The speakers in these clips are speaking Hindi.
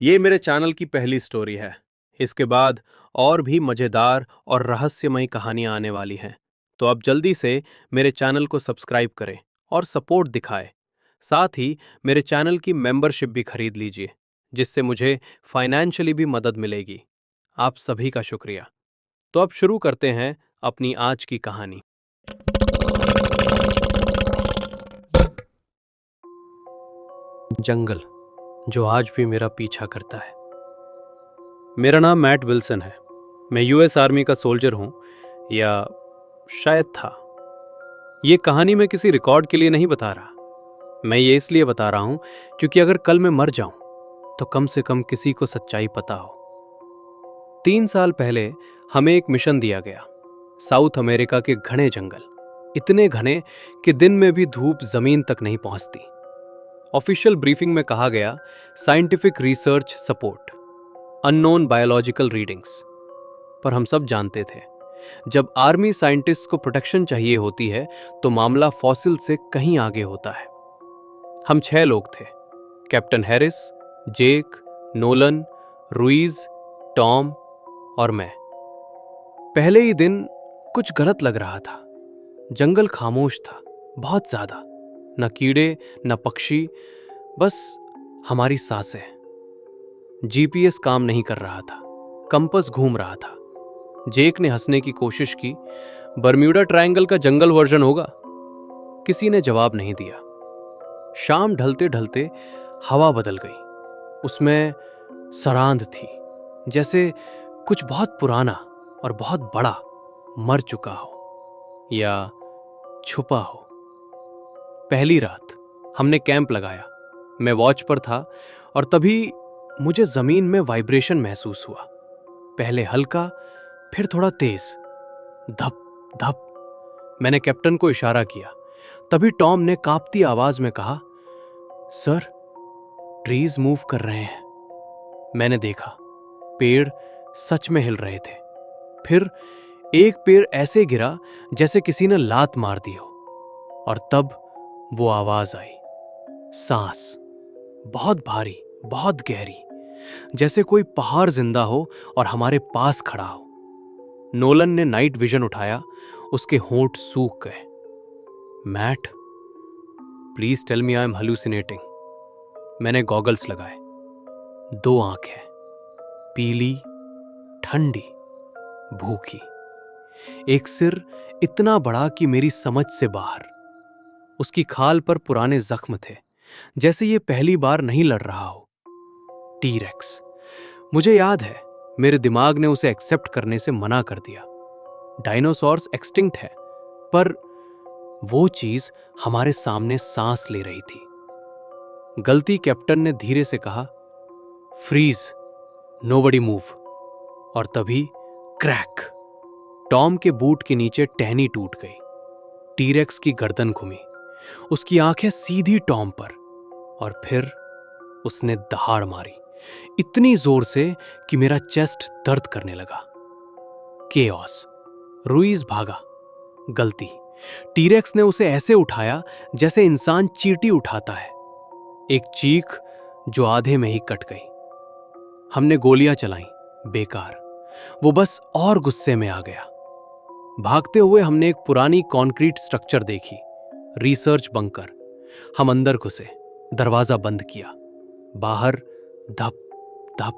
ये मेरे चैनल की पहली स्टोरी है। इसके बाद और भी मजेदार और रहस्यमयी कहानियां आने वाली हैं। तो आप जल्दी से मेरे चैनल को सब्सक्राइब करें और सपोर्ट दिखाएं। साथ ही मेरे चैनल की मेंबरशिप भी खरीद लीजिए, जिससे मुझे फाइनेंशियली भी मदद मिलेगी। आप सभी का शुक्रिया। तो अब शुरू करते हैं अपनी आज की कहानी। जंगल जो आज भी मेरा पीछा करता है। मेरा नाम मैट विल्सन है। मैं यूएस आर्मी का सोल्जर हूं, या शायद था। ये कहानी मैं किसी रिकॉर्ड के लिए नहीं बता रहा। मैं ये इसलिए बता रहा हूं क्योंकि अगर कल मैं मर जाऊं तो कम से कम किसी को सच्चाई पता हो। 3 साल पहले हमें एक मिशन दिया गया। साउथ अमेरिका के घने जंगल, इतने घने कि दिन में भी धूप जमीन तक नहीं पहुंचती। ऑफिशियल ब्रीफिंग में कहा गया, scientific research support, unknown biological readings. पर हम सब जानते थे, जब आर्मी साइंटिस्ट को प्रोटेक्शन चाहिए होती है तो मामला फॉसिल से कहीं आगे होता है। हम 6 लोग थे: कैप्टन हैरिस, जेक, नोलन, रुइज, टॉम और मैं। पहले ही दिन कुछ गलत लग रहा था। जंगल खामोश था, बहुत ज्यादा। न कीड़े, न पक्षी, बस हमारी सांसें। जीपीएस काम नहीं कर रहा था, कंपास घूम रहा था। जेक ने हंसने की कोशिश की, बर्म्यूडा ट्रायंगल का जंगल वर्जन होगा। किसी ने जवाब नहीं दिया। शाम ढलते ढलते हवा बदल गई। उसमें सरांध थी, जैसे कुछ बहुत पुराना और बहुत बड़ा मर चुका हो या छुपा हो। पहली रात हमने कैंप लगाया। मैं वॉच पर था और तभी मुझे जमीन में वाइब्रेशन महसूस हुआ। पहले हल्का, फिर थोड़ा तेज, धप धप। मैंने कैप्टन को इशारा किया। तभी टॉम ने कांपती आवाज में कहा, सर, ट्रीज मूव कर रहे हैं। मैंने देखा, पेड़ सच में हिल रहे थे। फिर एक पेड़ ऐसे गिरा जैसे किसी ने लात मार दी हो। और तब वो आवाज आई, सांस, बहुत भारी, बहुत गहरी, जैसे कोई पहाड़ जिंदा हो और हमारे पास खड़ा हो। नोलन ने नाइट विजन उठाया। उसके होंठ सूख गए। Matt, please tell me I am hallucinating. मैंने गॉगल्स लगाए। 2 आंखें, पीली, ठंडी, भूखी। एक सिर इतना बड़ा कि मेरी समझ से बाहर। उसकी खाल पर पुराने जख्म थे, जैसे ये पहली बार नहीं लड़ रहा हो। टी-रेक्स। मुझे याद है, मेरे दिमाग ने उसे एक्सेप्ट करने से मना कर दिया। डायनासोर्स एक्सटिंक्ट है, पर वो चीज हमारे सामने सांस ले रही थी। गलती कैप्टन ने धीरे से कहा, फ्रीज, नोबडी मूव। और तभी क्रैक। टॉम के बूट के नीचे टहनी टूट गई। टीरेक्स की गर्दन घुमी। उसकी आंखें सीधी टॉम पर। और फिर उसने दहाड़ मारी, इतनी जोर से कि मेरा चेस्ट दर्द करने लगा। केओस। रुइज भागा। गलती। टीरेक्स ने उसे ऐसे उठाया जैसे इंसान चींटी उठाता है। एक चीख जो आधे में ही कट गई। हमने गोलियां चलाईं, बेकार। वो बस और गुस्से में आ गया। भागते हुए हमने एक पुरानी कंक्रीट स्ट्रक्चर देखी, रिसर्च बंकर। हम अंदर घुसे, दरवाजा बंद किया। बाहर धप धप,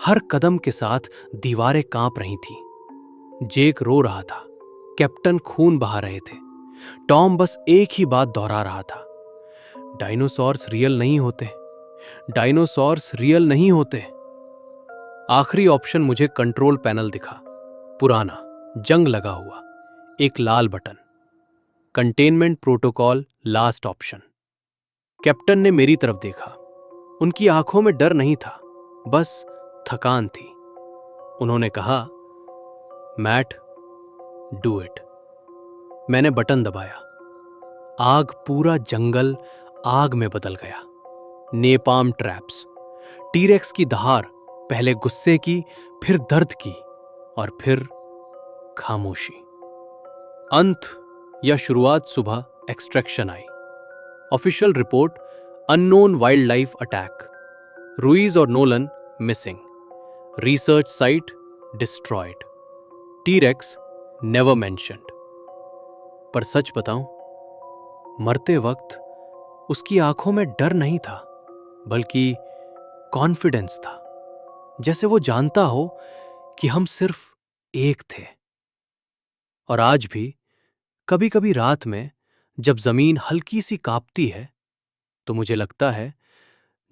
हर कदम के साथ दीवारें कांप रही थीं। जेक रो रहा था, कैप्टन खून बहा रहे थे, टॉम बस एक ही बात दोहरा रहा था, डायनासोर्स रियल नहीं होते, डायनासोर्स रियल नहीं होते। आखिरी ऑप्शन मुझे कंट्रोल पैनल दिखा, पुराना, जंग लगा हुआ, एक लाल button, containment protocol, last option. Captain ने मेरी तरफ देखा। उनकी आंखों में डर नहीं था, बस थकान थी। उन्होंने कहा, मैट, डू इट। मैंने बटन दबाया। आग, पूरा जंगल आग में बदल गया। नेपाम ट्रैप्स, टीरेक्स की दहाड़, पहले गुस्से की, फिर दर्द की, और फिर खामोशी। अंत या शुरुआत सुबह एक्सट्रैक्शन आई। Official report, unknown wild life attack. Ruiz और Nolan missing, research site destroyed, T rex never mentioned. पर सच बताऊं, मरते वक्त उसकी आंखों में डर नहीं था, बल्कि कॉन्फिडेंस था। जैसे वो जानता हो कि हम सिर्फ एक थे। और आज भी कभी कभी रात में जब जमीन हल्की सी कांपती है, तो मुझे लगता है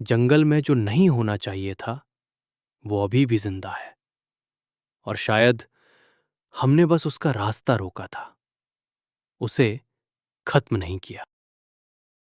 जंगल में जो नहीं होना चाहिए था वो अभी भी जिंदा है। और शायद हमने बस उसका रास्ता रोका था, उसे खत्म नहीं किया।